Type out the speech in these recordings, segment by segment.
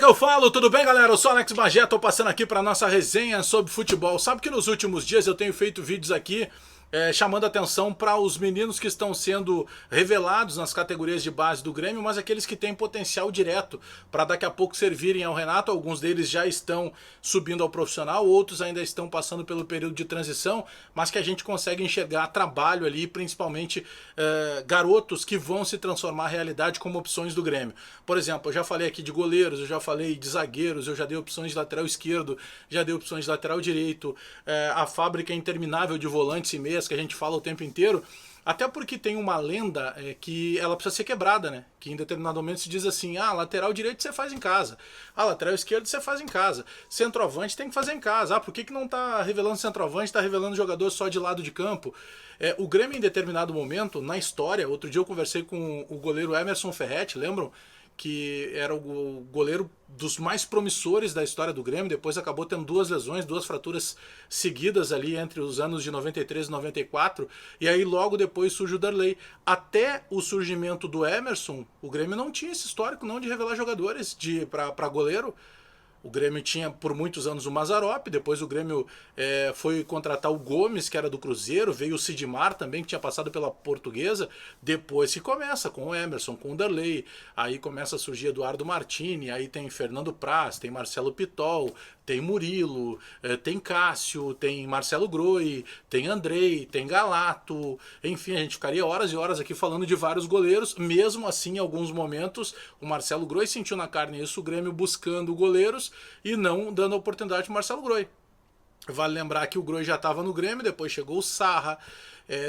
eu falo, tudo bem, galera? Eu sou Alex Bagé, tô passando aqui para nossa resenha sobre futebol. Sabe que nos últimos dias eu tenho feito vídeos aqui chamando atenção para os meninos que estão sendo revelados nas categorias de base do Grêmio, mas aqueles que têm potencial direto para daqui a pouco servirem ao Renato. Alguns deles já estão subindo ao profissional, outros ainda estão passando pelo período de transição, mas que a gente consegue enxergar trabalho ali, principalmente garotos que vão se transformar a realidade como opções do Grêmio. Por exemplo, eu já falei aqui de goleiros, eu já falei de zagueiros, eu já dei opções de lateral esquerdo, já dei opções de lateral direito, a fábrica interminável de volantes e meias que a gente fala o tempo inteiro, até porque tem uma lenda que ela precisa ser quebrada, né? Que em determinado momento se diz assim, lateral direito você faz em casa, lateral esquerdo você faz em casa, centroavante tem que fazer em casa, por que não tá revelando centroavante, tá revelando jogador só de lado de campo? O Grêmio em determinado momento, na história, outro dia eu conversei com o goleiro Emerson Ferretti, lembram? Que era o goleiro dos mais promissores da história do Grêmio, depois acabou tendo duas lesões, duas fraturas seguidas ali entre os anos de 93 e 94, e aí logo depois surge o Darley. Até o surgimento do Emerson, o Grêmio não tinha esse histórico não de revelar jogadores para goleiro. O Grêmio tinha por muitos anos o Mazzaropi, depois o Grêmio foi contratar o Gomes, que era do Cruzeiro, veio o Sidmar também, que tinha passado pela Portuguesa, depois se começa com o Emerson, com o Darley, aí começa a surgir Eduardo Martini, aí tem Fernando Praz, tem Marcelo Pitol, tem Murilo, tem Cássio, tem Marcelo Groi, tem Andrei, tem Galato, enfim, a gente ficaria horas e horas aqui falando de vários goleiros. Mesmo assim, em alguns momentos, o Marcelo Groi sentiu na carne isso, o Grêmio buscando goleiros e não dando a oportunidade para o Marcelo Groi. Vale lembrar que o Groi já estava no Grêmio, depois chegou o Sarra,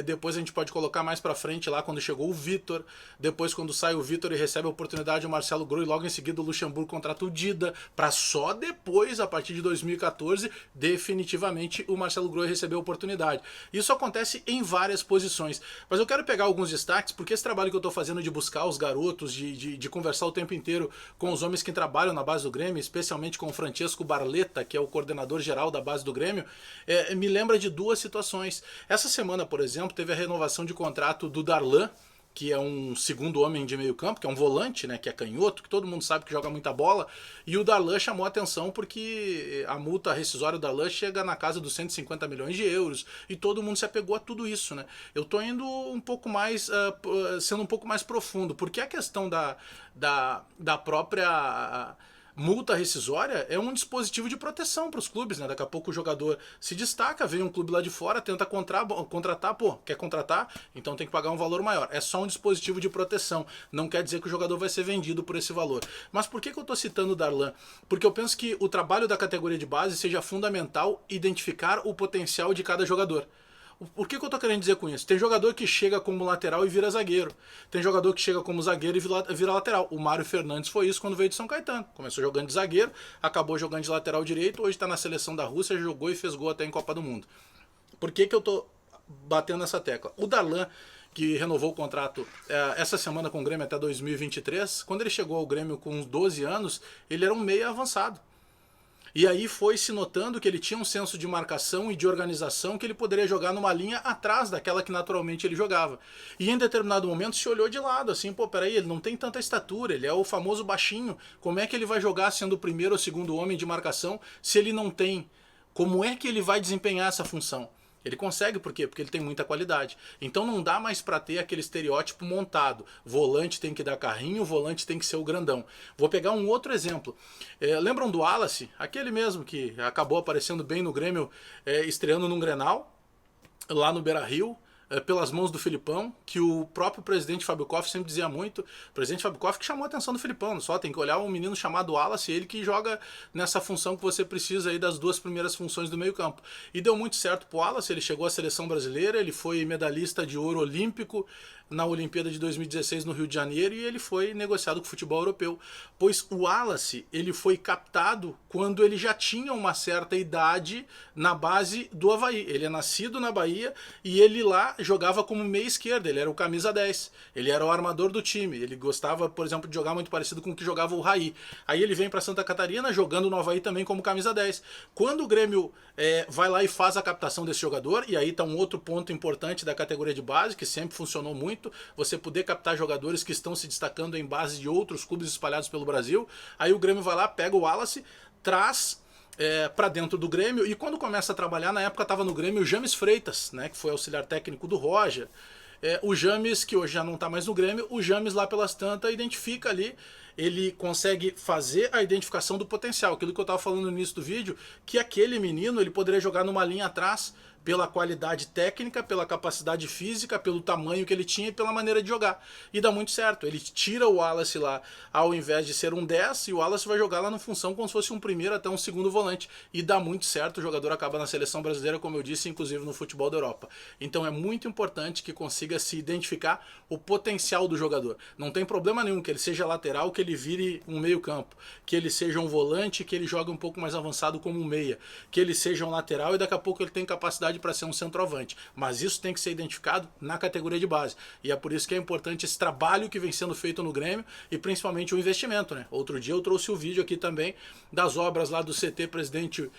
depois a gente pode colocar mais pra frente lá quando chegou o Vitor, depois quando sai o Vitor e recebe a oportunidade o Marcelo Groi, logo em seguida o Luxemburgo contrata o Dida, pra só depois, a partir de 2014, definitivamente o Marcelo Groi receber a oportunidade. Isso acontece em várias posições, mas eu quero pegar alguns destaques, porque esse trabalho que eu tô fazendo de buscar os garotos, de conversar o tempo inteiro com os homens que trabalham na base do Grêmio, especialmente com o Francesco Barletta, que é o coordenador geral da base do Grêmio, me lembra de duas situações. Essa semana, por exemplo, teve a renovação de contrato do Darlan, que é um segundo homem de meio campo, que é um volante, né, que é canhoto, que todo mundo sabe que joga muita bola, e o Darlan chamou a atenção porque a multa rescisória do Darlan chega na casa dos 150 milhões de euros, e todo mundo se apegou a tudo isso, né? Eu tô indo um pouco mais, sendo um pouco mais profundo, porque a questão da própria multa rescisória é um dispositivo de proteção para os clubes, né? Daqui a pouco o jogador se destaca, vem um clube lá de fora, tenta contratar, quer contratar, então tem que pagar um valor maior. É só um dispositivo de proteção, não quer dizer que o jogador vai ser vendido por esse valor. Mas por que eu estou citando o Darlan? Porque eu penso que o trabalho da categoria de base seja fundamental identificar o potencial de cada jogador. Por que eu tô querendo dizer com isso? Tem jogador que chega como lateral e vira zagueiro. Tem jogador que chega como zagueiro e vira lateral. O Mário Fernandes foi isso quando veio de São Caetano. Começou jogando de zagueiro, acabou jogando de lateral direito, hoje está na seleção da Rússia, jogou e fez gol até em Copa do Mundo. Por que eu tô batendo nessa tecla? O Darlan, que renovou o contrato essa semana com o Grêmio até 2023, quando ele chegou ao Grêmio com uns 12 anos, ele era um meia avançado. E aí foi se notando que ele tinha um senso de marcação e de organização, que ele poderia jogar numa linha atrás daquela que naturalmente ele jogava. E em determinado momento se olhou de lado, assim, peraí, ele não tem tanta estatura, ele é o famoso baixinho, como é que ele vai jogar sendo o primeiro ou segundo homem de marcação se ele não tem? Como é que ele vai desempenhar essa função? Ele consegue, por quê? Porque ele tem muita qualidade. Então não dá mais para ter aquele estereótipo montado. Volante tem que dar carrinho, volante tem que ser o grandão. Vou pegar um outro exemplo. Lembram do Wallace? Aquele mesmo que acabou aparecendo bem no Grêmio, estreando num Grenal, lá no Beira-Rio, pelas mãos do Filipão, que o próprio presidente Fábio Koff sempre dizia muito. O presidente Fábio Koff que chamou a atenção do Filipão, só tem que olhar um menino chamado Wallace, ele que joga nessa função que você precisa aí das duas primeiras funções do meio campo. E deu muito certo pro Wallace, ele chegou à seleção brasileira, ele foi medalhista de ouro olímpico na Olimpíada de 2016 no Rio de Janeiro e ele foi negociado com o futebol europeu. Pois o Wallace, ele foi captado quando ele já tinha uma certa idade na base do Avaí. Ele é nascido na Bahia e ele lá jogava como meia esquerda, ele era o camisa 10, ele era o armador do time, ele gostava, por exemplo, de jogar muito parecido com o que jogava o Raí. Aí ele vem para Santa Catarina jogando no Avaí também como camisa 10. Quando o Grêmio vai lá e faz a captação desse jogador, e aí está um outro ponto importante da categoria de base, que sempre funcionou muito, muito você poder captar jogadores que estão se destacando em base de outros clubes espalhados pelo Brasil. Aí o Grêmio vai lá, pega o Wallace, traz para dentro do Grêmio, e quando começa a trabalhar, na época estava no Grêmio o James Freitas, né, que foi auxiliar técnico do Roger. O James, que hoje já não está mais no Grêmio, o James lá pelas tantas identifica ali, ele consegue fazer a identificação do potencial, aquilo que eu estava falando no início do vídeo, que aquele menino ele poderia jogar numa linha atrás pela qualidade técnica, pela capacidade física, pelo tamanho que ele tinha e pela maneira de jogar. E dá muito certo. Ele tira o Wallace lá, ao invés de ser um 10, e o Wallace vai jogar lá na função como se fosse um primeiro até um segundo volante. E dá muito certo, o jogador acaba na seleção brasileira, como eu disse, inclusive no futebol da Europa. Então é muito importante que consiga se identificar o potencial do jogador. Não tem problema nenhum que ele seja lateral, que ele vire um meio campo, que ele seja um volante, que ele jogue um pouco mais avançado como um meia, que ele seja um lateral e daqui a pouco ele tem capacidade para ser um centroavante, mas isso tem que ser identificado na categoria de base, e é por isso que é importante esse trabalho que vem sendo feito no Grêmio e principalmente o investimento, né? Outro dia eu trouxe o vídeo aqui também das obras lá do CT Presidente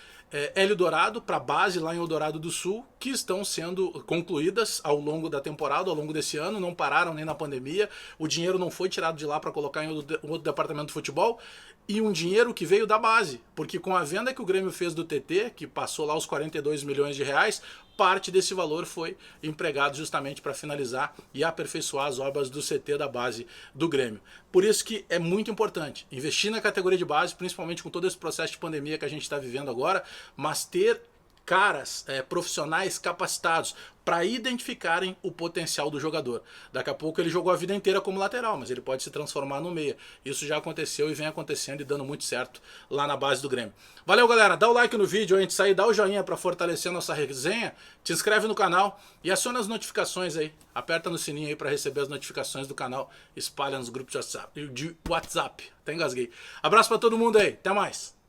Hélio Dourado para base lá em Eldorado do Sul, que estão sendo concluídas ao longo da temporada, ao longo desse ano, não pararam nem na pandemia, o dinheiro não foi tirado de lá para colocar em outro departamento de futebol, e um dinheiro que veio da base, porque com a venda que o Grêmio fez do TT, que passou lá os 42 milhões de reais, parte desse valor foi empregado justamente para finalizar e aperfeiçoar as obras do CT da base do Grêmio. Por isso que é muito importante investir na categoria de base, principalmente com todo esse processo de pandemia que a gente está vivendo agora, mas ter caras profissionais capacitados para identificarem o potencial do jogador. Daqui a pouco ele jogou a vida inteira como lateral, mas ele pode se transformar no meia. Isso já aconteceu e vem acontecendo e dando muito certo lá na base do Grêmio. Valeu, galera, dá o like no vídeo antes de sair, dá o joinha para fortalecer a nossa resenha, te inscreve no canal e aciona as notificações aí, aperta no sininho aí para receber as notificações do canal, espalha nos grupos de WhatsApp. Até engasguei. Abraço para todo mundo aí, até mais.